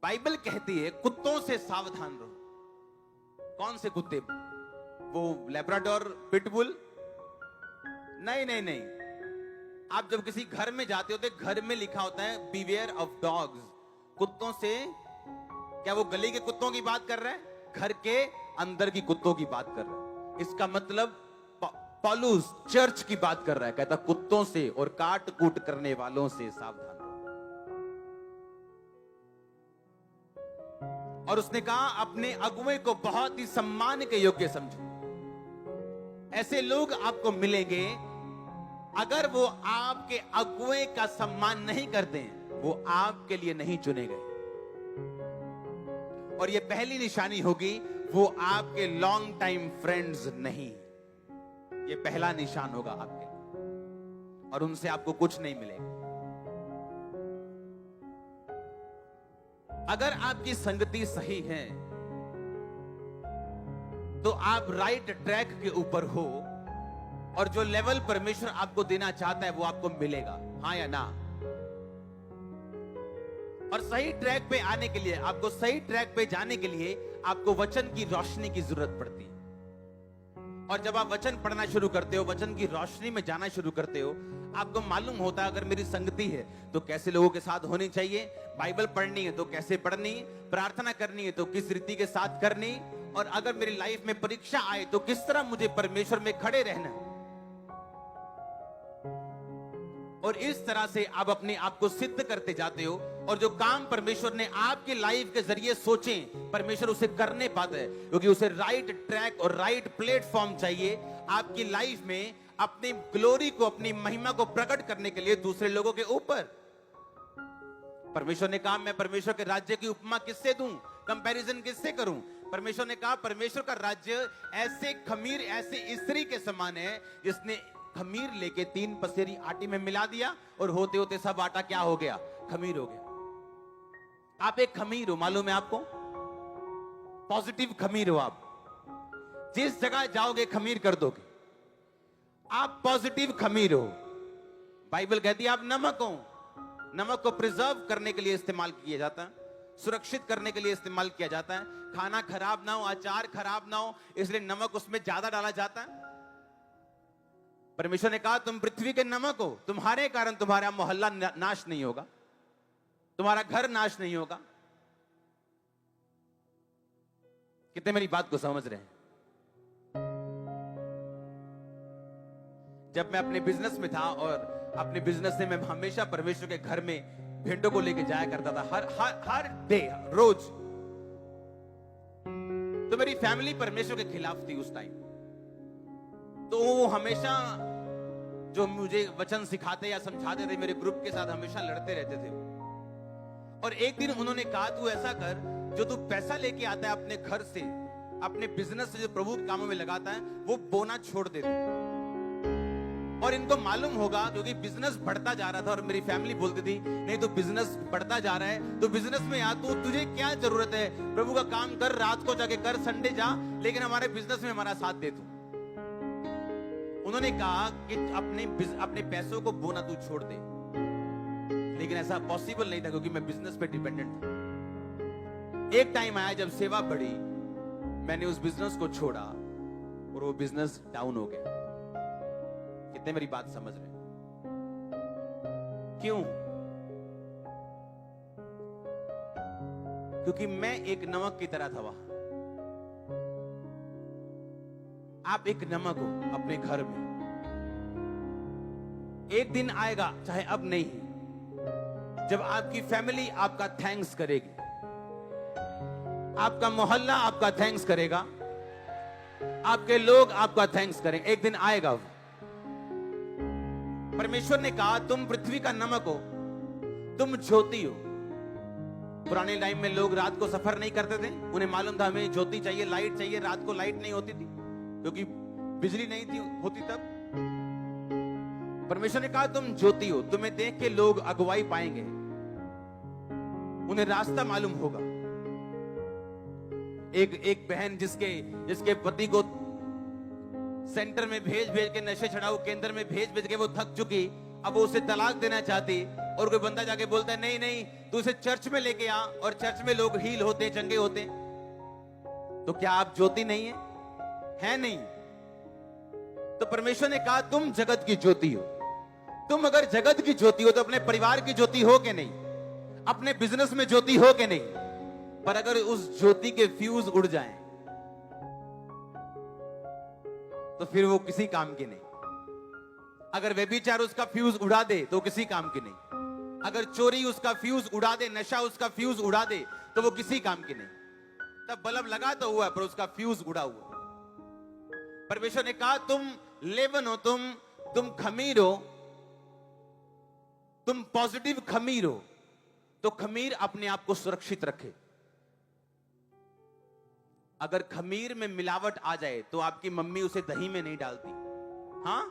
Bible कहती है कुत्तों से सावधान रहो। कौन से कुत्ते? वो लैब्राडोर पिटबुल? नहीं नहीं नहीं। आप जब किसी घर में जाते हो तो घर में लिखा होता है बीवेयर ऑफ डॉग्स, कुत्तों से। क्या वो गली के कुत्तों की बात कर रहा है? घर के अंदर की कुत्तों की बात कर रहा है। इसका मतलब पौलुस चर्च की बात कर रहा है। कहता कुत्तों से और काट कूट करने वालों से सावधान रहो। और उसने कहा अपने अगुवे को बहुत ही सम्मान के योग्य समझो। ऐसे लोग आपको मिलेंगे, अगर वो आपके अगुवे का सम्मान नहीं करते हैं, वो आपके लिए नहीं चुने गए। और ये पहली निशानी होगी, वो आपके लॉन्ग टाइम फ्रेंड्स नहीं। ये पहला निशान होगा आपके लिए, और उनसे आपको कुछ नहीं मिलेगा। अगर आपकी संगति सही है तो आप राइट ट्रैक के ऊपर हो, और जो लेवल परमेश्वर आपको देना चाहता है वो आपको मिलेगा, हाँ या ना। और सही ट्रैक पे आने के लिए, आपको सही ट्रैक पे जाने के लिए आपको वचन की रोशनी की जरूरत पड़ती है। और जब आप वचन पढ़ना शुरू करते हो, वचन की रोशनी में जाना शुरू करते हो, आपको मालूम होता है अगर मेरी संगति है तो कैसे लोगों के साथ होनी चाहिए, बाइबल पढ़नी है तो कैसे पढ़नी, प्रार्थना करनी है तो किस रीति के साथ करनी, और अगर मेरी लाइफ में परीक्षा आए तो किस तरह मुझे परमेश्वर में खड़े रहना है। और इस तरह से आप अपने आप को सिद्ध करते जाते हो, और जो काम परमेश्वर ने आपके लाइफ के जरिए सोचे, परमेश्वर उसे करने पाता है, क्योंकि उसे राइट ट्रैक और राइट प्लेटफॉर्म चाहिए आपकी लाइफ में अपनी ग्लोरी को, अपनी महिमा को प्रकट करने के लिए दूसरे लोगों के ऊपर। परमेश्वर ने कहा मैं परमेश्वर के राज्य की उपमा किससे दूं, कंपैरिजन किससे करूं? परमेश्वर ने कहा परमेश्वर का राज्य ऐसे खमीर, ऐसे स्त्री के समान है जिसने खमीर लेके 3 पसेरी आटे में मिला दिया, और होते होते सब आटा क्या हो गया? खमीर हो गया। आप एक खमीर हो, मालूम है आपको? पॉजिटिव खमीर हो आप। जिस जगह जाओगे खमीर कर दोगे। आप पॉजिटिव खमीर हो। बाइबल कहती है आप नमक हो। नमक को प्रिजर्व करने के लिए इस्तेमाल किया जाता है, सुरक्षित करने के लिए इस्तेमाल किया जाता है। खाना खराब ना हो, अचार खराब ना हो, इसलिए नमक उसमें ज्यादा डाला जाता है। परमेश्वर ने कहा तुम पृथ्वी के नमक हो, तुम्हारे कारण तुम्हारा मोहल्ला नाश नहीं होगा, तुम्हारा घर नाश नहीं होगा। कितने मेरी बात को समझ रहे हैं? जब मैं अपने बिजनेस में था, और अपने बिजनेस से मैं हमेशा परमेश्वर के घर में भेंटों को लेके जाया करता था, हर डे, रोज। तो मेरी फैमिली परमेश्वर के खिलाफ थी उस टाइम। तो वो हमेशा जो मुझे वचन सिखाते या समझाते थे, मेरे ग्रुप के साथ हमेशा लड़ते रहते थे। और एक दिन उन्होंने कहा तू ऐसा कर, जो तू पैसा लेके आता है अपने घर से, अपने बिजनेस से जो प्रभु के कामों में लगाता है, वो बोना छोड़ दे। और इनको मालूम होगा, क्योंकि बिजनेस बढ़ता जा रहा था, और मेरी फैमिली बोलती थी नहीं तो बिजनेस बढ़ता जा रहा है तो बिजनेस में आ, तू तुझे क्या जरूरत है, प्रभु का काम कर, रात को जाके कर, संडे जा, लेकिन हमारे बिजनेस में हमारा साथ दे तू। उन्होंने कहा कि अपने पैसों को बोना तू छोड़ दे, लेकिन ऐसा पॉसिबल नहीं था क्योंकि मैं बिजनेस पे डिपेंडेंट था। एक टाइम आया जब सेवा बढ़ी, मैंने उस बिजनेस को छोड़ा और वो बिजनेस डाउन हो गया। कितने मेरी बात समझ रहे? क्यों? क्योंकि मैं एक नमक की तरह था वहां। आप एक नमक हो अपने घर में। एक दिन आएगा, चाहे अब नहीं, जब आपकी फैमिली आपका थैंक्स करेगी, आपका मोहल्ला आपका थैंक्स करेगा, आपके लोग आपका थैंक्स करेंगे। एक दिन आएगा वो। परमेश्वर ने कहा तुम पृथ्वी का नमक हो, तुम ज्योति हो। पुराने टाइम में लोग रात को सफर नहीं करते थे, उन्हें मालूम था हमें ज्योति चाहिए, लाइट चाहिए। रात को लाइट नहीं होती थी क्योंकि बिजली नहीं थी होती तब। परमेश्वर ने कहा तुम ज्योति हो, तुम्हें देख के लोग अगुवाई पाएंगे, उन्हें रास्ता मालूम होगा। एक बहन जिसके पति को सेंटर में भेज के, नशे छुड़ाऊ केंद्र में भेज के वो थक चुकी, अब वो उसे तलाक देना चाहती, और कोई बंदा जाके बोलता है नहीं नहीं तू इसे चर्च में लेके आ और चर्च में लोग हील होते, चंगे होते, तो क्या आप ज्योति नहीं है नहीं? तो परमेश्वर ने कहा तुम जगत की ज्योति हो। तुम अगर जगत की ज्योति हो तो अपने परिवार की ज्योति हो कि नहीं? अपने बिजनेस में ज्योति हो कि नहीं? पर अगर उस ज्योति के फ्यूज उड़ जाएं तो फिर वो किसी काम की नहीं। अगर व्यभिचार उसका फ्यूज उड़ा दे तो किसी काम की नहीं। अगर चोरी उसका फ्यूज उड़ा दे, नशा उसका फ्यूज उड़ा दे, तो वो किसी काम की नहीं। तब बल्ब लगा तो हुआ पर उसका फ्यूज उड़ा हुआ। परमेश्वर ने कहा तुम लेवन हो, तुम खमीर हो, तुम पॉजिटिव खमीर हो, तो खमीर अपने आप को सुरक्षित रखे। अगर खमीर में मिलावट आ जाए तो आपकी मम्मी उसे दही में नहीं डालती। हां,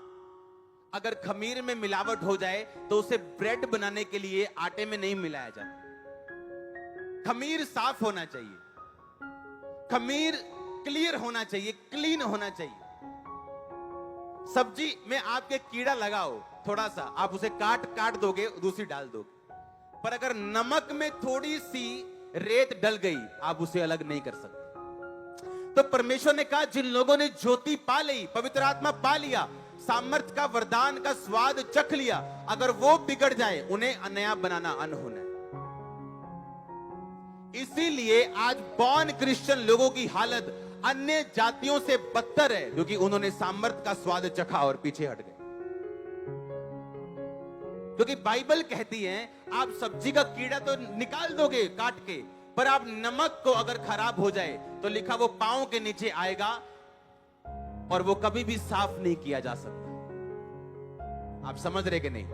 अगर खमीर में मिलावट हो जाए तो उसे ब्रेड बनाने के लिए आटे में नहीं मिलाया जाता। खमीर साफ होना चाहिए, खमीर क्लियर होना चाहिए, क्लीन होना चाहिए। सब्जी में आपके कीड़ा लगाओ थोड़ा सा, आप उसे काट दोगे, दूसरी डाल दोगे, पर अगर नमक में थोड़ी सी रेत डल गई आप उसे अलग नहीं कर सकते। तो परमेश्वर ने कहा जिन लोगों ने ज्योति पा ली, पवित्र आत्मा पा लिया, सामर्थ का वरदान का स्वाद चख लिया, अगर वो बिगड़ जाए उन्हें नया बनाना अनहोना है। इसीलिए आज बॉर्न क्रिश्चियन लोगों की हालत अन्य जातियों से बदतर है, क्योंकि उन्होंने सामर्थ का स्वाद चखा और पीछे हट गए। क्योंकि बाइबल कहती है आप सब्जी का कीड़ा तो निकाल दोगे काट के, पर आप नमक को अगर खराब हो जाए तो लिखा वो पांव के नीचे आएगा और वो कभी भी साफ नहीं किया जा सकता। आप समझ रहे कि नहीं?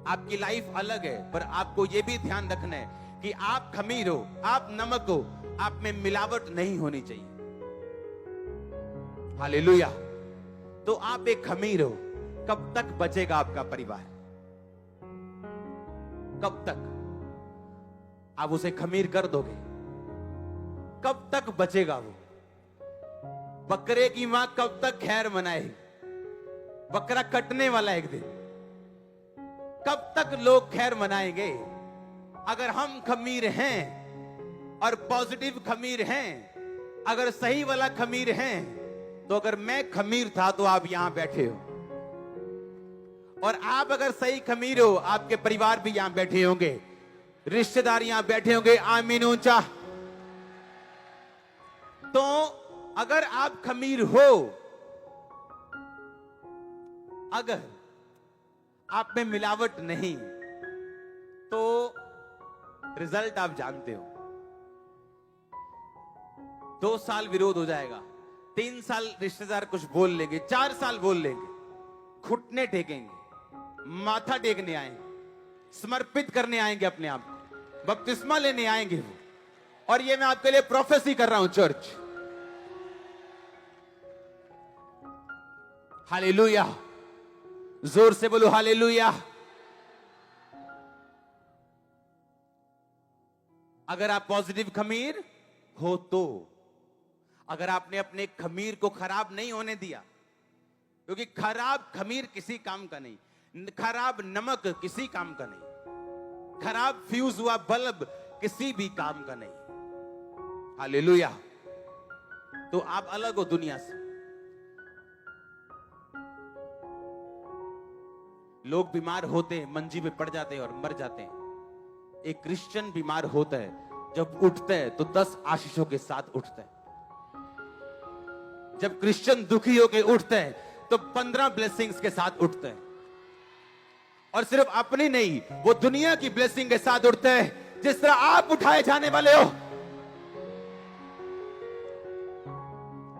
आपकी लाइफ अलग है, पर आपको यह भी ध्यान रखना है कि आप खमीर हो, आप नमक हो, आप में मिलावट नहीं होनी चाहिए। हालेलुया। तो आप एक खमीर हो। कब तक बचेगा आपका परिवार? कब तक आप उसे खमीर कर दोगे? कब तक बचेगा वो? बकरे की मां कब तक खैर मनाएगी? बकरा कटने वाला एक दिन। कब तक लोग खैर मनाएंगे? अगर हम खमीर हैं और पॉजिटिव खमीर हैं, अगर सही वाला खमीर हैं, तो अगर मैं खमीर था तो आप यहां बैठे हो, और आप अगर सही खमीर हो आपके परिवार भी यहां बैठे होंगे, रिश्तेदार यहां बैठे होंगे। आमीन ऊंचा। तो अगर आप खमीर हो, अगर आप में मिलावट नहीं, तो रिजल्ट आप जानते हो। 2 साल विरोध हो जाएगा, 3 साल रिश्तेदार कुछ बोल लेंगे, 4 साल बोल लेंगे, घुटने टेकेंगे, माथा टेकने आएंगे, समर्पित करने आएंगे अपने आप को, बपतिस्मा लेने आएंगे वो। और ये मैं आपके लिए प्रोफेसी कर रहा हूं चर्च। हालेलुया। जोर से बोलो हालेलुया। अगर आप पॉजिटिव खमीर हो तो, अगर आपने अपने खमीर को खराब नहीं होने दिया, क्योंकि खराब खमीर किसी काम का नहीं, खराब नमक किसी काम का नहीं, खराब फ्यूज हुआ बल्ब किसी भी काम का नहीं। हालेलुया। तो आप अलग हो दुनिया से। लोग बीमार होते हैं, मंजी पे पड़ जाते हैं और मर जाते हैं। एक क्रिश्चियन बीमार होता है, जब उठता है तो 10 आशीषों के साथ उठता है। जब क्रिश्चियन दुखी होकर उठता है तो 15 ब्लेसिंग्स के साथ उठता है। और सिर्फ अपनी नहीं, वो दुनिया की ब्लेसिंग के साथ उठता है। जिस तरह आप उठाए जाने वाले हो,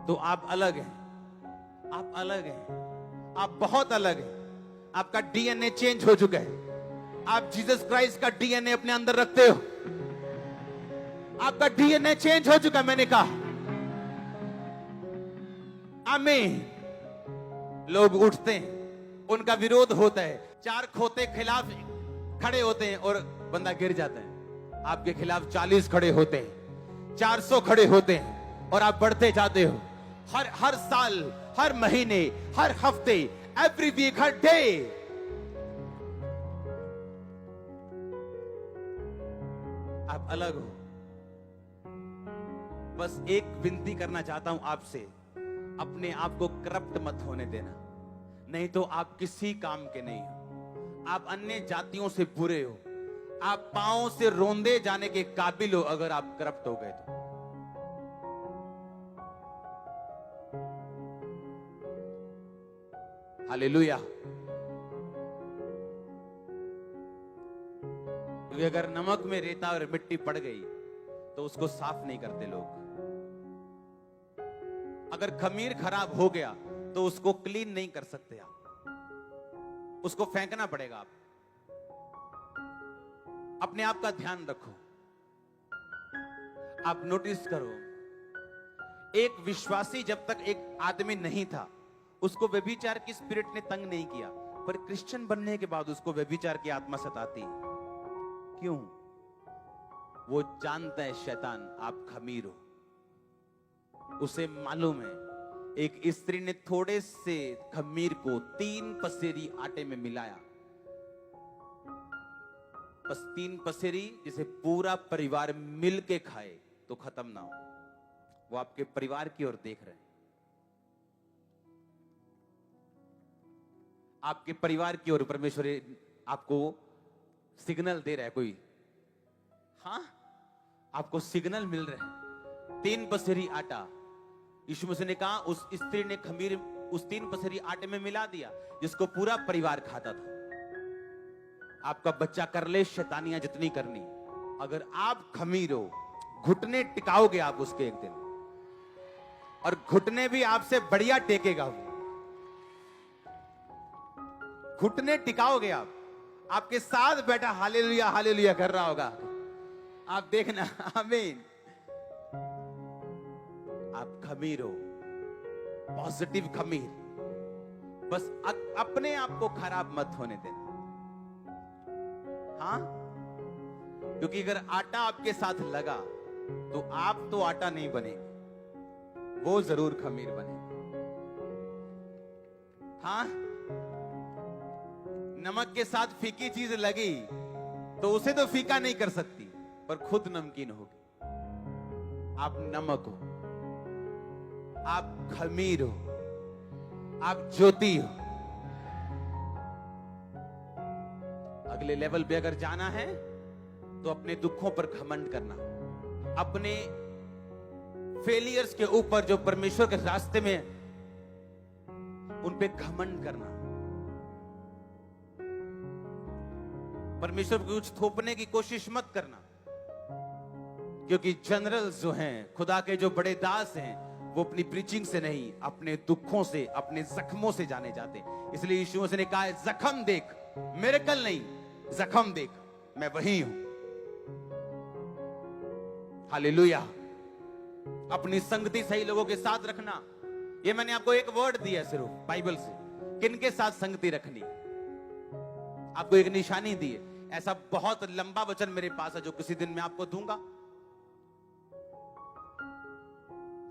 तो आप अलग हैं। आप अलग हैं, आप बहुत अलग हैं। आपका डीएनए चेंज हो चुका है। आप जीसस क्राइस्ट का डीएनए अपने अंदर रखते हो। आपका डीएनए चेंज हो चुका है, मैंने कहा। आमीन। लोग उठते हैं, उनका विरोध होता है, 4 खोते खिलाफ खड़े होते हैं और बंदा गिर जाता है। आपके खिलाफ 40 खड़े होते हैं, 400 खड़े होते हैं, और आप बढ़ते जाते हो। हर साल, हर महीने, हर हफ्ते, एवरी वीक, हर डे। अलग हो। बस एक विनती करना चाहता हूं आपसे, अपने आप को करप्ट मत होने देना, नहीं तो आप किसी काम के नहीं हो। आप अन्य जातियों से बुरे हो, आप पांव से रोंदे जाने के काबिल हो अगर आप करप्ट हो गए तो। हालेलुया। क्योंकि अगर नमक में रेता और मिट्टी पड़ गई तो उसको साफ नहीं करते लोग। अगर खमीर खराब हो गया तो उसको क्लीन नहीं कर सकते आप, उसको फेंकना पड़ेगा। आप अपने आप का ध्यान रखो। आप नोटिस करो, एक विश्वासी जब तक एक आदमी नहीं था, उसको व्यभिचार की स्पिरिट ने तंग नहीं किया, पर क्रिश्चियन बनने के बाद उसको व्यभिचार की आत्मा सताती। क्यों? वो जानता है शैतान आप खमीर हो। उसे मालूम है एक स्त्री ने थोड़े से खमीर को 3 पसेरी आटे में मिलाया, बस 3 पसेरी जिसे पूरा परिवार मिल के खाए तो खत्म ना हो। वो आपके परिवार की ओर देख रहे हैं, आपके परिवार की ओर परमेश्वर आपको सिग्नल दे रहा है कोई। हाँ, आपको सिग्नल मिल रहा है। 3 पसेरी आटा, यीशु मसीह ने कहा उस स्त्री ने खमीर उस 3 पसेरी आटे में मिला दिया जिसको पूरा परिवार खाता था। आपका बच्चा कर ले शैतानियां जितनी करनी, अगर आप खमीर हो, घुटने टिकाओगे आप उसके एक दिन, और घुटने भी आपसे बढ़िया टेकेगा। घुटने टिकाओगे आप, आपके साथ बैठा हालेलुया हालेलुया कर रहा होगा, आप देखना। आमीन। आप खमीर हो, पॉजिटिव खमीर। बस अपने आप को खराब मत होने देना। हाँ, क्योंकि अगर आटा आपके साथ लगा तो आप तो आटा नहीं बने, वो जरूर खमीर बने। हाँ, नमक के साथ फीकी चीज लगी तो उसे तो फीका नहीं कर सकती, पर खुद नमकीन होगी। आप नमक हो, आप खमीर हो, आप ज्योति हो। अगले लेवल पे अगर जाना है तो अपने दुखों पर घमंड करना, अपने फेलियर्स के ऊपर जो परमेश्वर के रास्ते में उन पे घमंड करना। परमेश्वर को कुछ थोपने की कोशिश मत करना, क्योंकि जनरल्स जो हैं, खुदा के जो बड़े दास हैं, वो अपनी प्रीचिंग से नहीं, अपने दुखों से, अपने जख्मों से जाने जाते। इसलिए यीशु मसीह ने कहा है, जख्म देख, मिरेकल नहीं, जख्म देख, मैं वही हूं। हालेलुया। अपनी संगति सही लोगों के साथ रखना। ये मैंने आपको एक वर्ड दिया सिर्फ बाइबल से, किनके साथ संगति रखनी। आपको एक निशानी दी है। ऐसा बहुत लंबा वचन मेरे पास है जो किसी दिन मैं आपको दूंगा।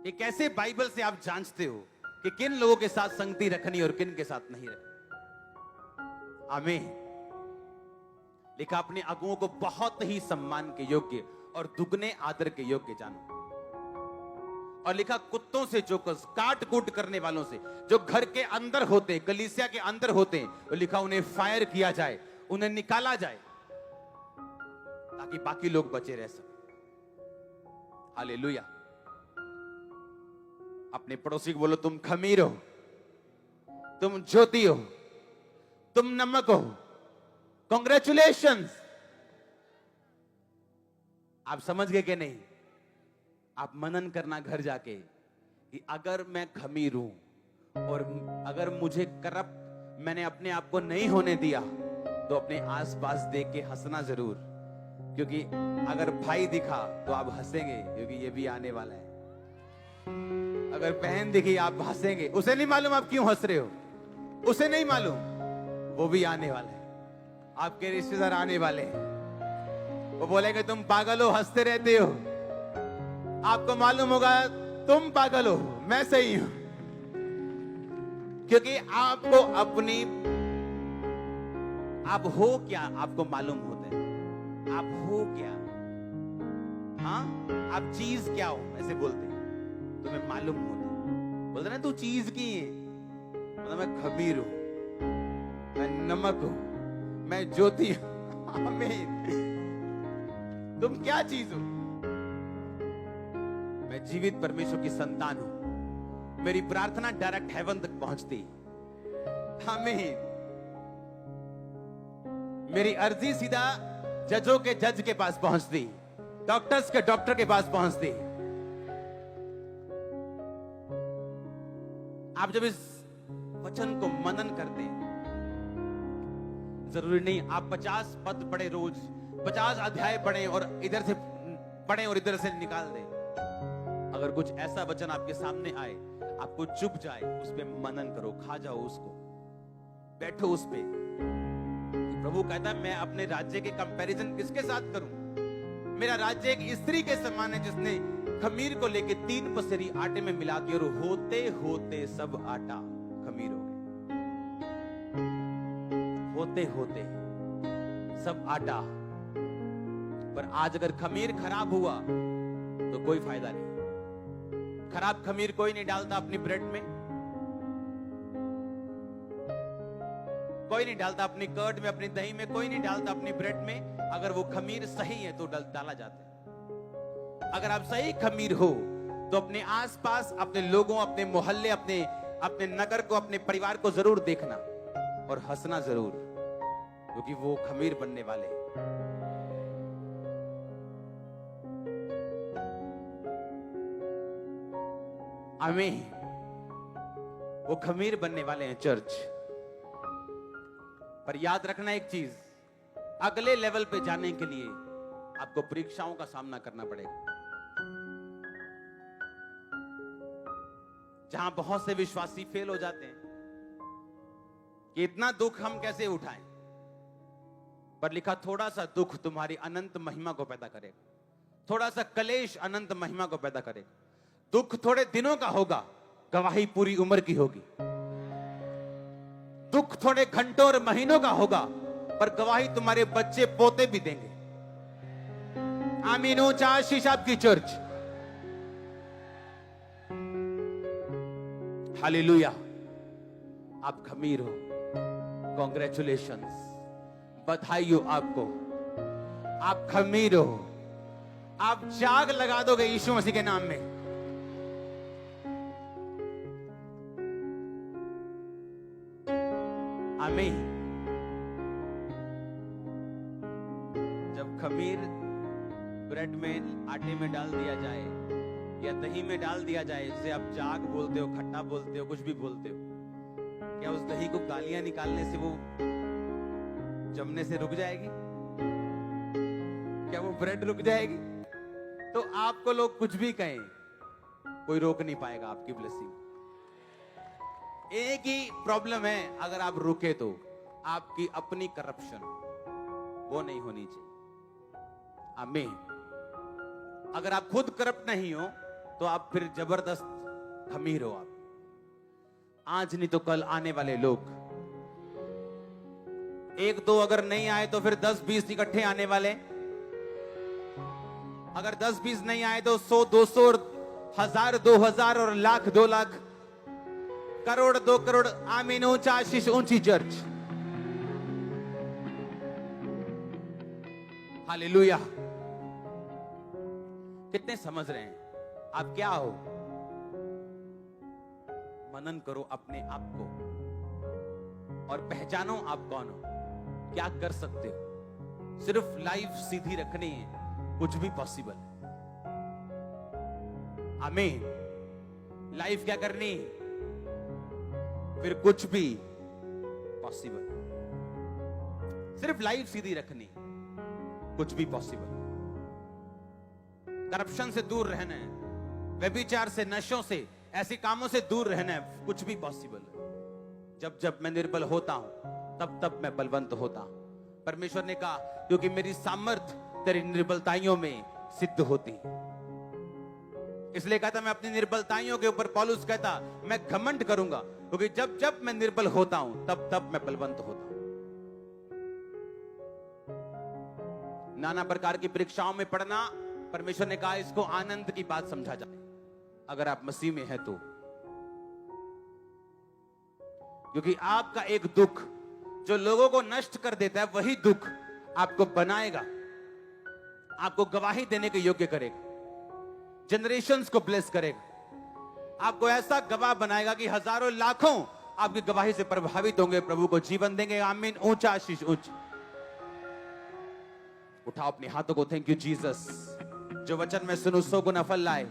ये कैसे बाइबल से आप जांचते हो कि किन लोगों के साथ संगति रखनी और किन के साथ नहीं रखनी। आमीन। लिखा, अपने अगुओं को बहुत ही सम्मान के योग्य और दुगने आदर के योग्य जानो। और लिखा, कुत्तों से जो काट कूट करने वालों से, जो घर के अंदर होते, कलीसिया के अंदर होते, तो लिखा उन्हें फायर किया जाए, उन्हें निकाला जाए, ताकि बाकी लोग बचे रह सके। हालेलुया। अपने पड़ोसी को बोलो, तुम खमीर हो, तुम ज्योति हो, तुम नमक हो। कांग्रेचुलेशंस। आप समझ गए कि नहीं? आप मनन करना घर जाके कि अगर मैं खमीर हूं और अगर मुझे करप्ट मैंने अपने आप को नहीं होने दिया, तो अपने आसपास देख के हंसना जरूर, क्योंकि अगर भाई दिखा तो आप हंसेंगे, क्योंकि ये भी आने वाला है। अगर बहन दिखी आप हंसेंगे, उसे नहीं मालूम आप क्यों हंस रहे हो, उसे नहीं मालूम, वो भी आने वाला है। आपके रिश्तेदार आने वाले हैं, वो बोलेंगे तुम पागल हो, हंसते रहते हो। आपको मालूम होगा तुम पागल हो, मैं सही हूं, क्योंकि आपको अपनी आप हो क्या आपको मालूम होता है। आप हो क्या, हाँ, आप चीज क्या हो ऐसे बोलते हैं, तुम्हें मालूम होता, बोलते ना तू चीज की है, मतलब मैं खमीर हूं, मैं नमक हूं, मैं ज्योति हूं। आमीन। तुम क्या चीज हो? मैं जीवित परमेश्वर की संतान हूं। मेरी प्रार्थना डायरेक्ट हेवन तक पहुंचती। आमीन। मेरी अर्जी सीधा जजों के जज के पास पहुंचती, डॉक्टर्स के डॉक्टर के पास पहुंचती। आप जब इस वचन को मनन करते हैं, जरूरी नहीं आप 50 पद पढ़े रोज, 50 अध्याय पढ़े और इधर से पढ़े और इधर से निकाल दें। अगर कुछ ऐसा वचन आपके सामने आए, आपको चुप जाए, उस पे मनन करो, खा जाओ उसको, बैठो उस पे। प्रभु कहता है मैं अपने राज्य के कंपैरिजन किसके साथ करूं? मेरा राज्य एक स्त्री के समान है जिसने खमीर को लेके 3 पसेरी आटे में मिला के, और होते होते सब आटा खमीर हो गया। होते होते सब आटा। पर आज अगर खमीर खराब हुआ तो कोई फायदा नहीं। खराब खमीर कोई नहीं डालता अपनी ब्रेड में, कोई नहीं डालता अपनी कर्ड में, अपनी दही में, कोई नहीं डालता अपनी ब्रेड में। अगर वो खमीर सही है तो डाला जाता है। अगर आप सही खमीर हो तो अपने आसपास, अपने लोगों, अपने मोहल्ले, अपने नगर को, अपने परिवार को जरूर देखना और हंसना जरूर, क्योंकि वो खमीर बनने वाले हैं। आमीन। वो खमीर बनने वाले हैं चर्च। पर याद रखना एक चीज, अगले लेवल पे जाने के लिए आपको परीक्षाओं का सामना करना पड़ेगा। जहां बहुत से विश्वासी फेल हो जाते हैं कि इतना दुख हम कैसे उठाएं, पर लिखा थोड़ा सा दुख तुम्हारी अनंत महिमा को पैदा करेगा। थोड़ा सा कलेश अनंत महिमा को पैदा करेगा। दुख थोड़े दिनों का होगा, गवाही पूरी उम्र की होगी। दुख थोड़े घंटों और महीनों का होगा, पर गवाही तुम्हारे बच्चे पोते भी देंगे। आमीन। ऊंचा आशीष आपकी चर्च। हालेलुया। आप खमीर हो। कॉन्ग्रेचुलेशंस, बधाई हो आपको। आप खमीर हो। आप जाग लगा दोगे यीशु मसीह के नाम में। आमीन। जब खमीर ब्रेड में, आटे में डाल दिया जाए या दही में डाल दिया जाए, जिसे आप जाग बोलते हो, खट्टा बोलते हो, कुछ भी बोलते हो, क्या उस दही को गालियां निकालने से वो जमने से रुक जाएगी? क्या वो ब्रेड रुक जाएगी? तो आपको लोग कुछ भी कहें, कोई रोक नहीं पाएगा आपकी ब्लेसिंग। एक ही प्रॉब्लम है, अगर आप रुके तो आपकी अपनी करप्शन, वो नहीं होनी चाहिए। आमीन। अगर आप खुद करप्ट नहीं हो तो आप फिर जबरदस्त खमीर हो। आप आज नहीं तो कल आने वाले लोग, 1-2 अगर नहीं आए तो फिर 10-20 इकट्ठे आने वाले। अगर 10-20 नहीं आए तो 100-200 और 1000-2000 और लाख 2 लाख, करोड़ 2 करोड़। आमीन। ऊंचा आशीष, ऊंची चर्च। हालेलुया। कितने समझ रहे हैं आप क्या हो? मनन करो अपने आप को और पहचानो आप कौन हो, क्या कर सकते हो। सिर्फ लाइफ सीधी रखनी है, कुछ भी पॉसिबल है। आमीन। लाइफ क्या करनी, फिर कुछ भी पॉसिबल। सिर्फ लाइफ सीधी रखनी, कुछ भी पॉसिबल। करप्शन से दूर रहना है, व्यभिचार से, नशों से, ऐसे कामों से दूर रहना है, कुछ भी पॉसिबल है। जब जब मैं निर्बल होता हूं, तब तब मैं बलवंत होता हूं। परमेश्वर ने कहा क्योंकि मेरी सामर्थ तेरी निर्बलताइयों में सिद्ध होती। इसलिए कहता मैं अपनी निर्बलताइयों के ऊपर, पौलुस कहता मैं घमंड करूंगा, क्योंकि जब जब मैं निर्बल होता हूं तब तब मैं बलवंत होता हूं। नाना प्रकार की परीक्षाओं में पढ़ना परमेश्वर ने कहा इसको आनंद की बात समझा जाए अगर आप मसीह में हैं तो, क्योंकि आपका एक दुख जो लोगों को नष्ट कर देता है, वही दुख आपको बनाएगा, आपको गवाही देने के योग्य करेगा, जनरेशंस को ब्लेस करेगा, आपको ऐसा गवाह बनाएगा कि हजारों लाखों आपकी गवाही से प्रभावित होंगे, प्रभु को जीवन देंगे। आमीन। ऊंचा आशीष ऊंच उठाओ अपने हाथों को। Thank you Jesus. जो वचन में सुनूं 100 गुना फल लाए,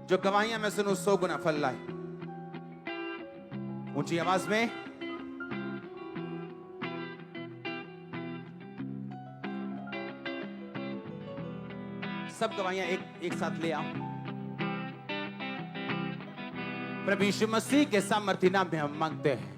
जो गवाहियां मैं सुनूं 100 गुना फल लाए। ऊंची आवाज में सब गवाहियां एक साथ ले आओ। प्रभु यीशु मसीह के सामर्थ्य नाम में हम मांगते हैं।